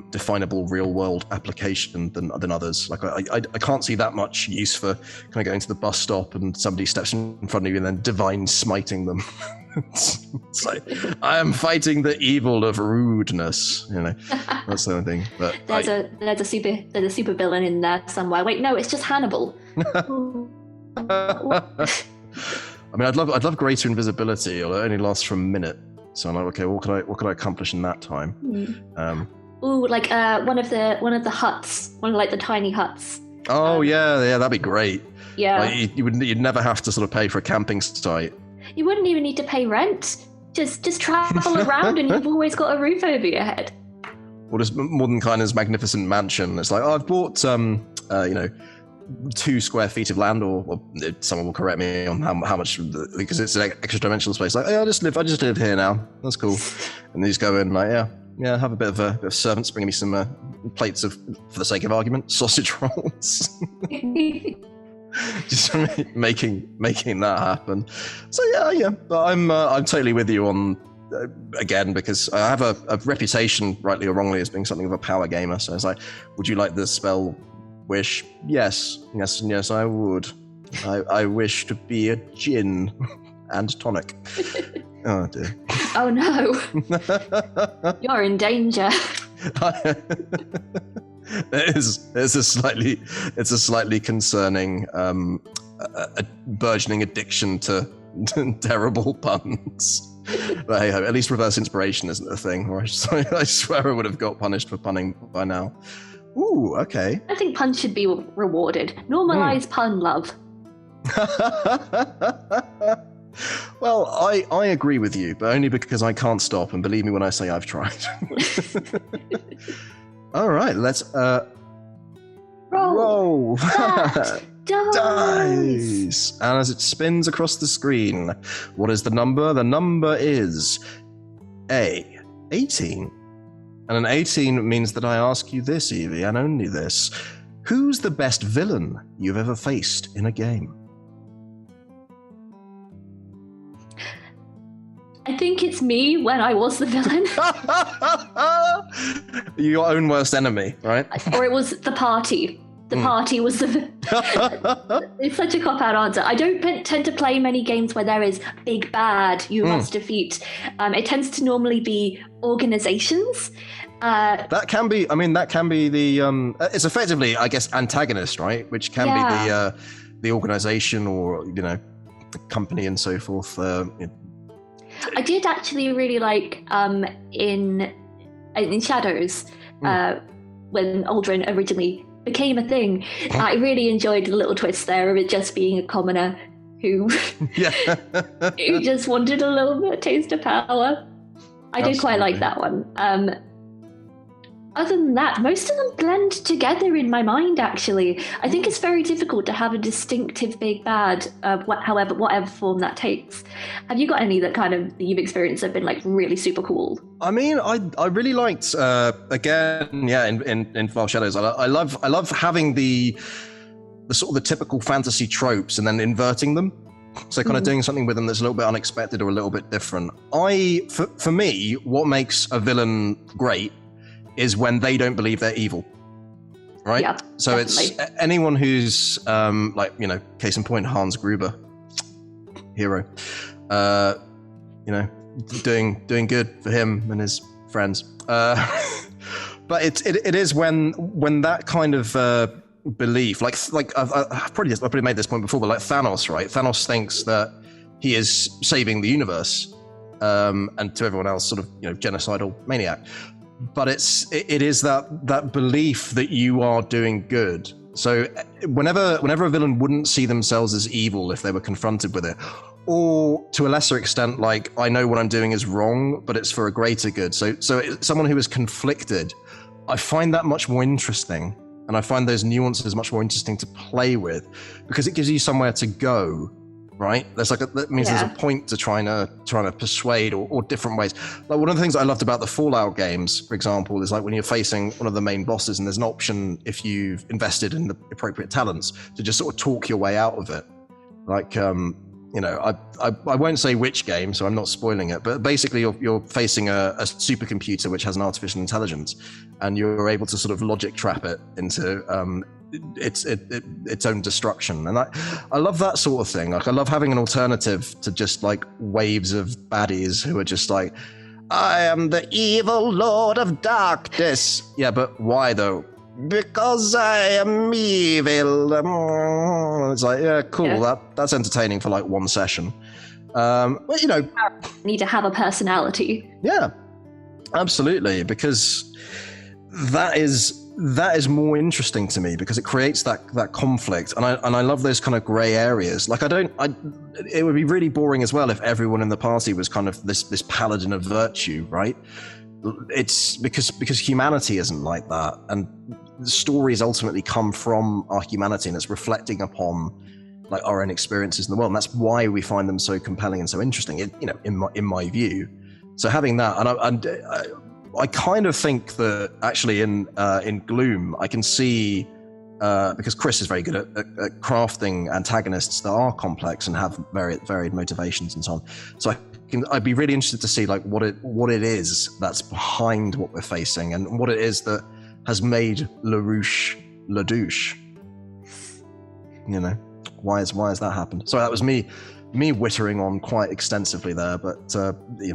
definable real-world application than others. Like, I can't see that much use for kind of going to the bus stop and somebody steps in front of you and then divine smiting them. It's like, I am fighting the evil of rudeness. That's the only thing. But there's a super villain in there somewhere. Wait, no, it's just Hannibal. I mean, I'd love greater invisibility. It'll only last for a minute. So I'm like, okay, what could I accomplish in that time? Like one of the huts, one of like the tiny huts. Oh yeah, that'd be great. Yeah, like, you'd never have to sort of pay for a camping site. You wouldn't even need to pay rent. Just travel around, and you've always got a roof over your head. Or just Mordenkainen's magnificent mansion. It's like, I've bought 2 square feet of land, or someone will correct me on how much, because it's an extra dimensional space. Like, I just live here now. That's cool. And they just go in like, yeah, have a bit of servants bringing me some plates of, for the sake of argument, sausage rolls. Just making that happen. So yeah. But I'm totally with you on again, because I have a reputation, rightly or wrongly, as being something of a power gamer. So it's like, would you like the spell? Wish? Yes, I would. I wish to be a gin and tonic. Oh dear. Oh no. You're in danger. It's a slightly concerning a burgeoning addiction to terrible puns. But hey ho, at least reverse inspiration isn't a thing, or I swear I would have got punished for punning by now. Ooh, okay. I think puns should be rewarded. Normalize pun love. Well, I agree with you, but only because I can't stop, and believe me when I say I've tried. All right, let's roll that dice. And as it spins across the screen, what is the number? The number is 18. And an 18 means that I ask you this, Evie, and only this. Who's the best villain you've ever faced in a game? I think it's me when I was the villain. Your own worst enemy, right? Or it was the party. The party was the... It's such a cop-out answer. I don't tend to play many games where there is big bad you must defeat. It tends to normally be organizations. That can be the... it's effectively, I guess, antagonist, right? Which can be the organization or, the company and so forth. I did actually really like in Shadows, when Aldrin originally became a thing. I really enjoyed the little twist there of it just being a commoner who who just wanted a little bit of taste of power. I did quite like that one. Other than that, most of them blend together in my mind, actually. I think it's very difficult to have a distinctive big bad, whatever form that takes. Have you got any that you've experienced that have been like really super cool? I mean, I really liked in Far Shadows. I love having the sort of the typical fantasy tropes and then inverting them. So kind of doing something with them that's a little bit unexpected or a little bit different. For me, what makes a villain great is when they don't believe they're evil, right? Yeah, so definitely. It's anyone who's case in point, Hans Gruber, hero, doing good for him and his friends. But it is when that kind of belief, I've probably made this point before, but like Thanos, right? Thanos thinks that he is saving the universe. and to everyone else, sort of, genocidal maniac. But it is that belief that you are doing good. So whenever a villain wouldn't see themselves as evil if they were confronted with it, or to a lesser extent, like, I know what I'm doing is wrong, but it's for a greater good. So someone who is conflicted, I find that much more interesting, and I find those nuances much more interesting to play with, because it gives you somewhere to go, right? That means there's a point to trying to persuade, or different ways. Like, one of the things I loved about the Fallout games, for example, is like when you're facing one of the main bosses, and there's an option, if you've invested in the appropriate talents, to just sort of talk your way out of it. Like, I won't say which game, so I'm not spoiling it, but basically you're facing a supercomputer which has an artificial intelligence, and you're able to sort of logic trap it into its own destruction. And I love that sort of thing. Like, I love having an alternative to just like waves of baddies who are just like, I am the evil Lord of Darkness. Yeah, but why though? Because I am evil. It's like, yeah, cool. Yeah. That's entertaining for like one session. But need to have a personality. Yeah, absolutely. Because that is more interesting to me, because it creates that conflict, and I love those kind of grey areas. Like, it would be really boring as well if everyone in the party was kind of this paladin of virtue, right? It's because humanity isn't like that, and the stories ultimately come from our humanity, and it's reflecting upon like our own experiences in the world, and that's why we find them so compelling and so interesting. In my view. So having that, and I kind of think that actually in Gloom, I can see, because Chris is very good at crafting antagonists that are complex and have varied motivations and so on. So I'd be really interested to see like what it is that's behind what we're facing, and what it is that has made LaRouche LaDouche. Why has that happened? Sorry, that was me wittering on quite extensively there, but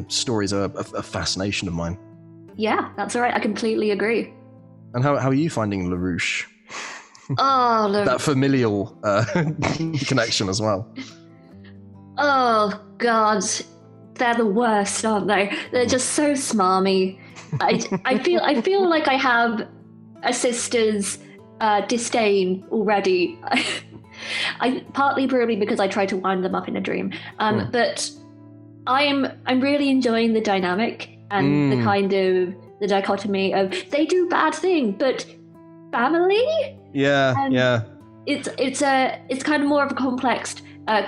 stories are a fascination of mine. Yeah, that's all right. I completely agree. And how are you finding LaRouche? Oh, that familial connection as well. Oh God, they're the worst, aren't they? They're just so smarmy. I feel like I have a sister's disdain already. I partly probably because I tried to wind them up in a dream. But I'm really enjoying the dynamic and the kind of the dichotomy of they do bad thing, but family. Yeah. It's kind of more of a complex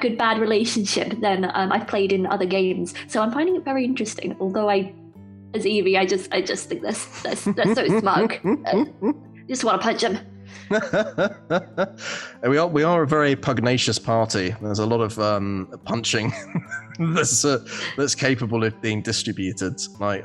good bad relationship than I've played in other games. So I'm finding it very interesting. Although as Evey, I just think they're so smug. Just want to punch them. we are a very pugnacious party. There's a lot of punching that's capable of being distributed. Like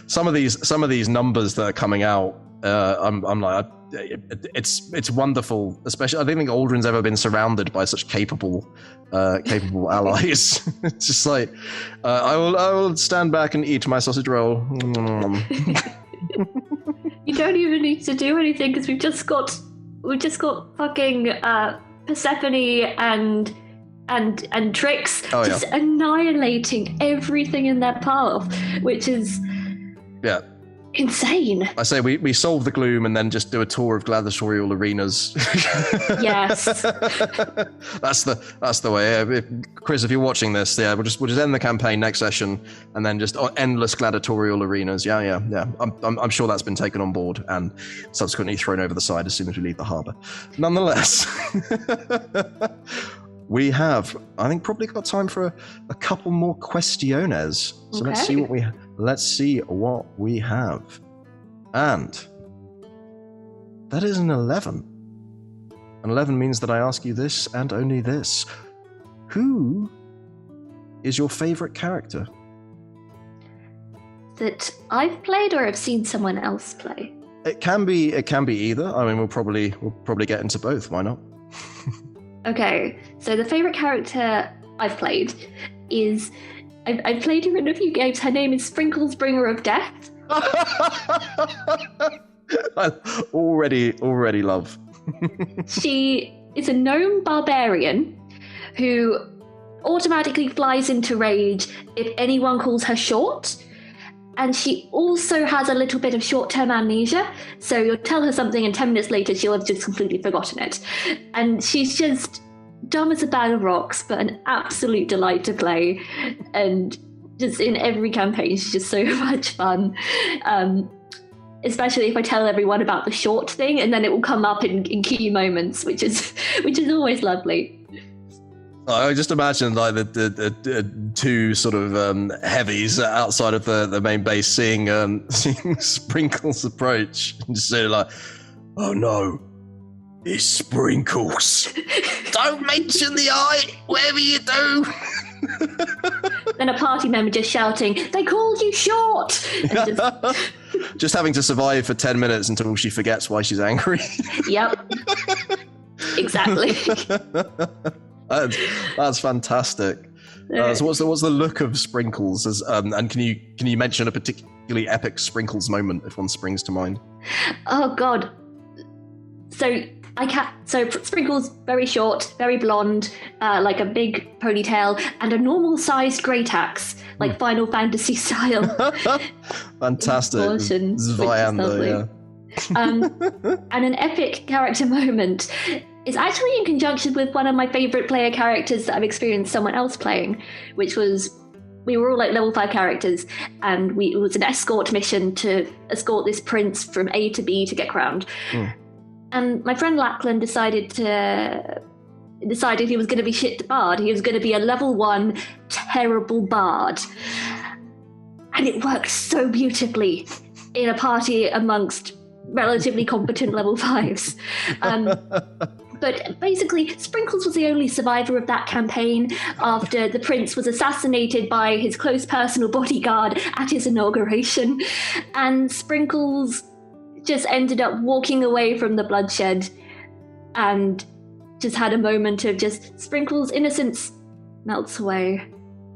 some of these numbers that are coming out, I'm like, it's wonderful. Especially, I don't think Aldrin's ever been surrounded by such capable allies. It's just like I will stand back and eat my sausage roll. You don't even need to do anything because we've just got fucking Persephone and Trix just annihilating everything in their path, which is insane. I say we solve the gloom and then just do a tour of gladiatorial arenas. Yes. That's the way. Chris, if you're watching this, we'll just end the campaign next session and then just endless gladiatorial arenas. Yeah. I'm sure that's been taken on board and subsequently thrown over the side as soon as we leave the harbour. Nonetheless, we have, I think, probably got time for a couple more questiones. So okay. Let's see what we have. And that is an 11. An 11 means that I ask you this and only this. Who is your favorite character? That I've played or have seen someone else play? It can be either. I mean, we'll probably get into both. Why not? Okay, so the favorite character I've played is I've played her in a few games. Her name is Sprinkles, Bringer of Death. I already love. She is a gnome barbarian who automatically flies into rage if anyone calls her short. And she also has a little bit of short-term amnesia. So you'll tell her something and 10 minutes later she'll have just completely forgotten it. And she's just dumb as a bag of rocks, but an absolute delight to play. And just in every campaign, she's just so much fun. Especially if I tell everyone about the short thing, and then it will come up in key moments, which is always lovely. I just imagine like the two sort of heavies outside of the main base seeing Sprinkles approach and just saying like, "Oh no, it's Sprinkles! Don't mention the eye, whatever you do." Then a party member just shouting, "They called you short!" And just having to survive for 10 minutes until she forgets why she's angry. Yep. Exactly. That's fantastic. So what's the look of Sprinkles? And can you mention a particularly epic Sprinkles moment if one springs to mind? Oh God. So Sprinkles, very short, very blonde, like a big ponytail, and a normal-sized great axe, like Final Fantasy style. Fantastic. Zweihander, yeah. And an epic character moment is actually in conjunction with one of my favorite player characters that I've experienced someone else playing, which was, we were all like level 5 characters, and it was an escort mission to escort this prince from A to B to get crowned. And my friend Lachlan decided he was going to be shit bard. He was going to be a level 1 terrible bard. And it worked so beautifully in a party amongst relatively competent level 5s. But basically, Sprinkles was the only survivor of that campaign after the prince was assassinated by his close personal bodyguard at his inauguration. And Sprinkles just ended up walking away from the bloodshed and just had a moment of just Sprinkles' innocence melts away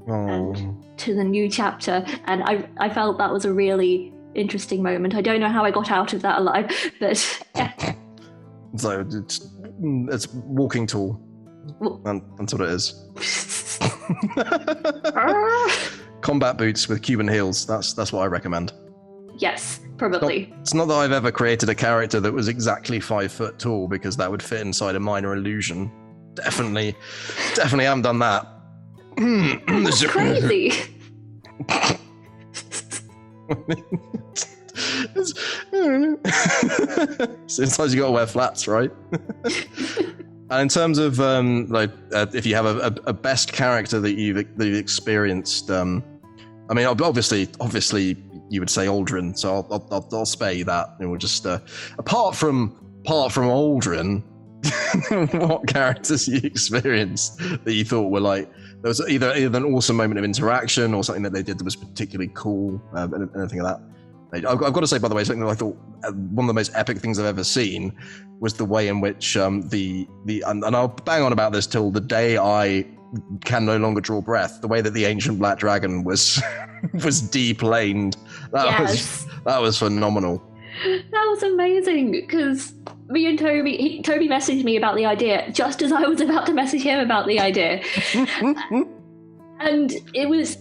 and to the new chapter. And I felt that was a really interesting moment. I don't know how I got out of that alive, but yeah. So it's walking tall. And that's what it is. Combat boots with Cuban heels. That's what I recommend. Yes, probably. It's not that I've ever created a character that was exactly 5 foot tall, because that would fit inside a minor illusion. Definitely haven't done that. That's crazy. Sometimes you gotta wear flats, right? And in terms of if you have a best character that you've experienced, I mean, obviously you would say Aldrin, so I'll spare you that, and we'll just apart from Aldrin, what characters you experienced that you thought were like, there was either an awesome moment of interaction or something that they did that was particularly cool, anything like that. I've got to say, by the way, something that I thought one of the most epic things I've ever seen was the way in which and I'll bang on about this till the day I can no longer draw breath. The way that the ancient black dragon was deplaned. That was phenomenal. That was amazing, because me and Toby messaged me about the idea just as I was about to message him about the idea, and it was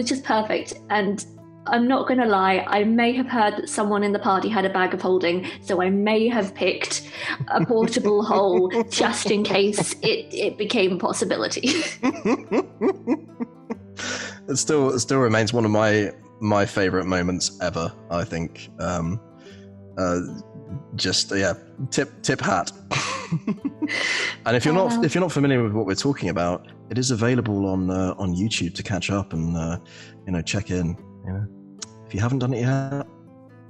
just perfect. And I'm not going to lie, I may have heard that someone in the party had a bag of holding, so I may have picked a portable hole just in case it became a possibility. It still remains one of my favourite moments ever, I think. Tip hat. And if you're not familiar with what we're talking about, it is available on YouTube to catch up and check in. If you haven't done it yet,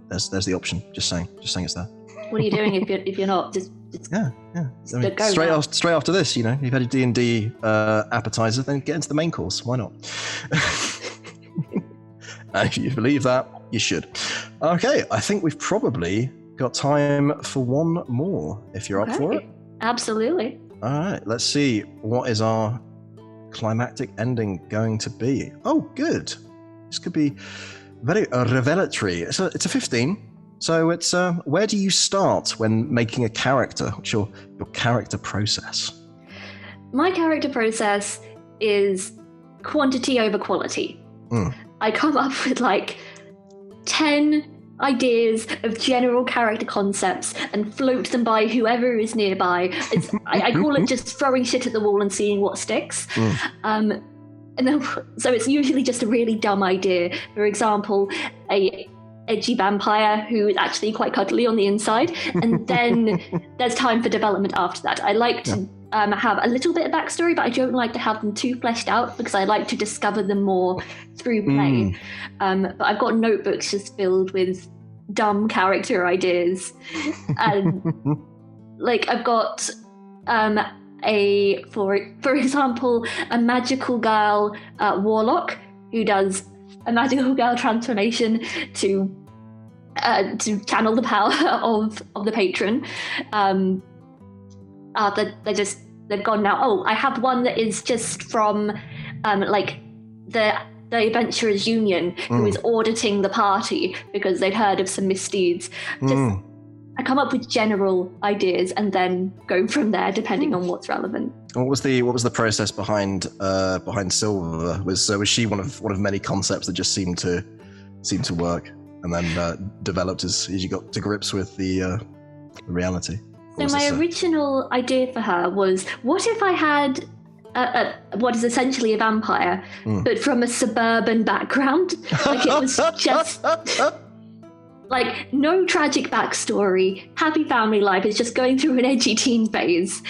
there's the option. Just saying it's there. What are you doing if you're not? Just yeah. I mean, straight after this, you've had a D&D appetizer, then get into the main course. Why not? And if you believe that, you should. Okay, I think we've probably got time for one more. If you're up for it. Absolutely. All right. Let's see, what is our climactic ending going to be? Oh, good. This could be very revelatory. It's a 15. So it's where do you start when making a character? What's your character process? My character process is quantity over quality. I come up with like 10 ideas of general character concepts and float them by whoever is nearby. I call it just throwing shit at the wall and seeing what sticks. And then, so it's usually just a really dumb idea. For example, a edgy vampire who is actually quite cuddly on the inside, and then there's time for development after that. I like to have a little bit of backstory, but I don't like to have them too fleshed out because I like to discover them more through play. But I've got notebooks just filled with dumb character ideas, and like I've got for example, a magical girl warlock who does a magical girl transformation to channel the power of the patron. They've gone now. Oh, I have one that is just from like the Adventurers Union, who is auditing the party because they've heard of some misdeeds. I come up with general ideas and then go from there, depending on what's relevant. What was the process behind Silver? Was she one of many concepts that just seemed to work, and then developed as you got to grips with the reality? So my original idea for her was, what if I had what is essentially a vampire, but from a suburban background? Like it was just like no tragic backstory, happy family life, is just going through an edgy teen phase.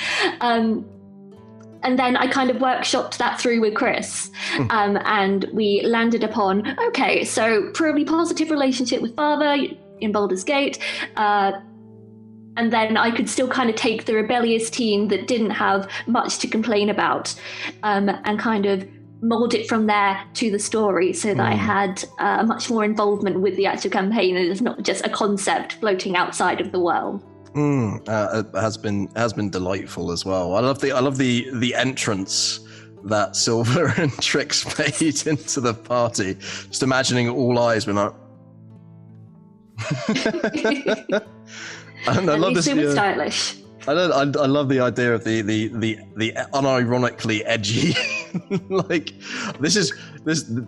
And then I kind of workshopped that through with Chris, and we landed upon, okay, so probably positive relationship with father in Baldur's Gate, and then I could still kind of take the rebellious teen that didn't have much to complain about, and kind of mold it from there to the story, so that I had much more involvement with the actual campaign, and it's not just a concept floating outside of the world. It has been delightful as well. I love the entrance that Silver and Trix made into the party. Just imagining all eyes being like. And I love this. Super stylish. I love the idea of the unironically edgy. Like this.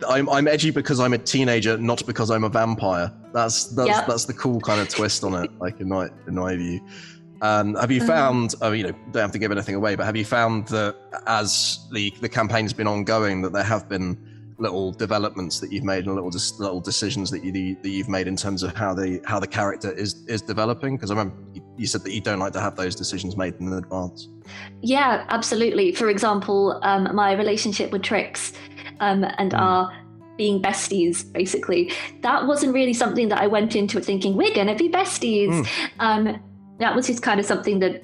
I'm edgy because I'm a teenager, not because I'm a vampire. That's the cool kind of twist on it. Like in my view. Have you found? Don't have to give anything away, but have you found that as the campaign's been ongoing, that there have been little developments that you've made and little decisions that you've made in terms of how the character is developing? Because I remember you said that you don't like to have those decisions made in advance. Yeah, absolutely. For example, my relationship with Trix and our being besties, basically, that wasn't really something that I went into it thinking we're gonna be besties. That was just kind of something that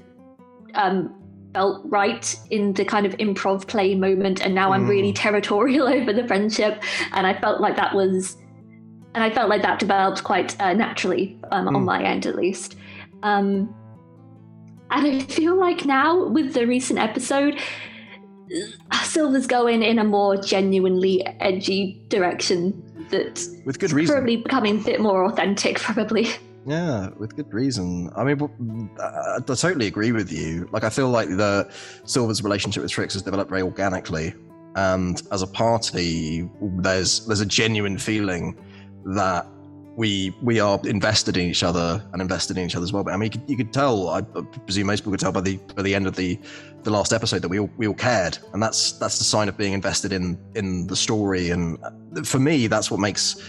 felt right in the kind of improv play moment, and now I'm really territorial over the friendship, and I felt like that developed quite naturally on my end, at least. And I feel like now with the recent episode, Silver's going in a more genuinely edgy direction that with good reason, probably becoming a bit more authentic, probably. Yeah, with good reason. I mean, I totally agree with you. Like, I feel like the Silver's relationship with Trix has developed very organically, and as a party, there's a genuine feeling that we are invested in each other and invested in each other as well. But I mean, you could tell. I presume most people could tell by the end of the last episode that we all cared, and that's the sign of being invested in the story. And for me, that's what makes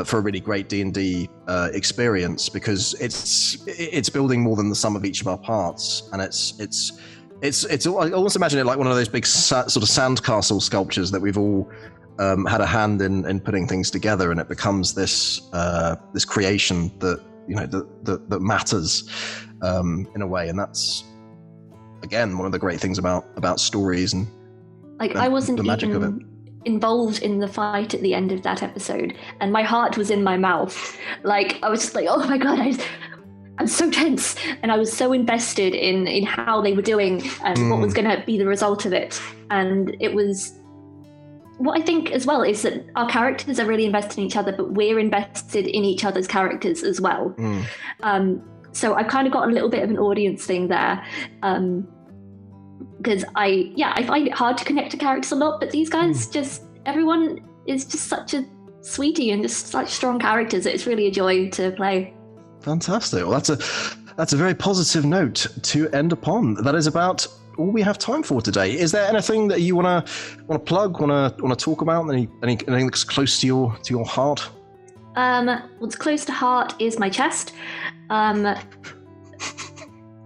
for a really great D&D experience, because it's building more than the sum of each of our parts, and it's I almost imagine it like one of those big sort of sandcastle sculptures that we've all had a hand in putting things together, and it becomes this creation that that matters in a way. And that's again one of the great things about stories and like I wasn't the magic even of it. Involved in the fight at the end of that episode, and my heart was in my mouth. Like I was just like, oh my god, I'm so tense, and I was so invested in how they were doing and what was going to be the result of it. And it was what I think as well is that our characters are really invested in each other, but we're invested in each other's characters as well. So I've kind of got a little bit of an audience thing there, because I find it hard to connect to characters a lot, but these guys everyone is just such a sweetie and just such strong characters. It's really a joy to play. Fantastic. Well, that's a very positive note to end upon. That is about all we have time for today. Is there anything that you want to plug, want to talk about? Anything that's close to your heart? What's close to heart is my chest.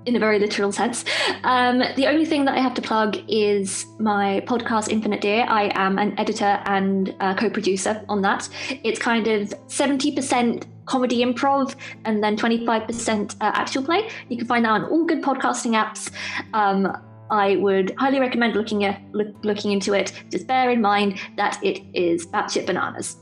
In a very literal sense. The only thing that I have to plug is my podcast, Infinite Deer. I am an editor and co-producer on that. It's kind of 70% comedy improv and then 25% actual play. You can find that on all good podcasting apps. I would highly recommend looking into it. Just bear in mind that it is batshit bananas.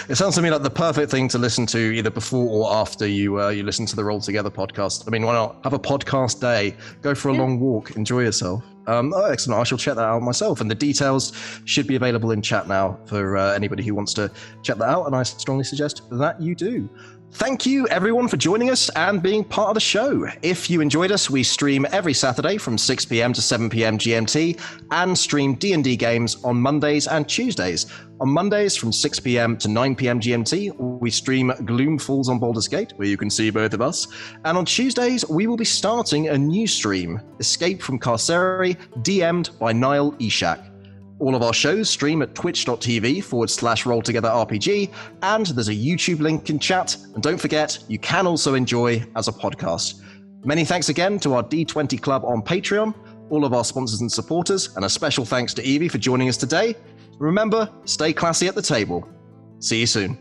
It sounds to me like the perfect thing to listen to either before or after you listen to the Roll Together podcast. I mean, why not have a podcast day, go for a long walk, enjoy yourself. Excellent. I shall check that out myself, and the details should be available in chat now for anybody who wants to check that out, and I strongly suggest that you do. Thank you, everyone, for joining us and being part of the show. If you enjoyed us, we stream every Saturday from 6 p.m. to 7 p.m. GMT and stream D&D games on Mondays and Tuesdays. On Mondays from 6 p.m. to 9 p.m. GMT, we stream Gloom Falls on Baldur's Gate, where you can see both of us. And on Tuesdays, we will be starting a new stream, Escape from Carcerary, DM'd by Niall Eshak. All of our shows stream at twitch.tv/rolltogetherrpg, and there's a YouTube link in chat. And don't forget, you can also enjoy as a podcast. Many thanks again to our D20 Club on Patreon, all of our sponsors and supporters, and a special thanks to Evey for joining us today. Remember, stay classy at the table. See you soon.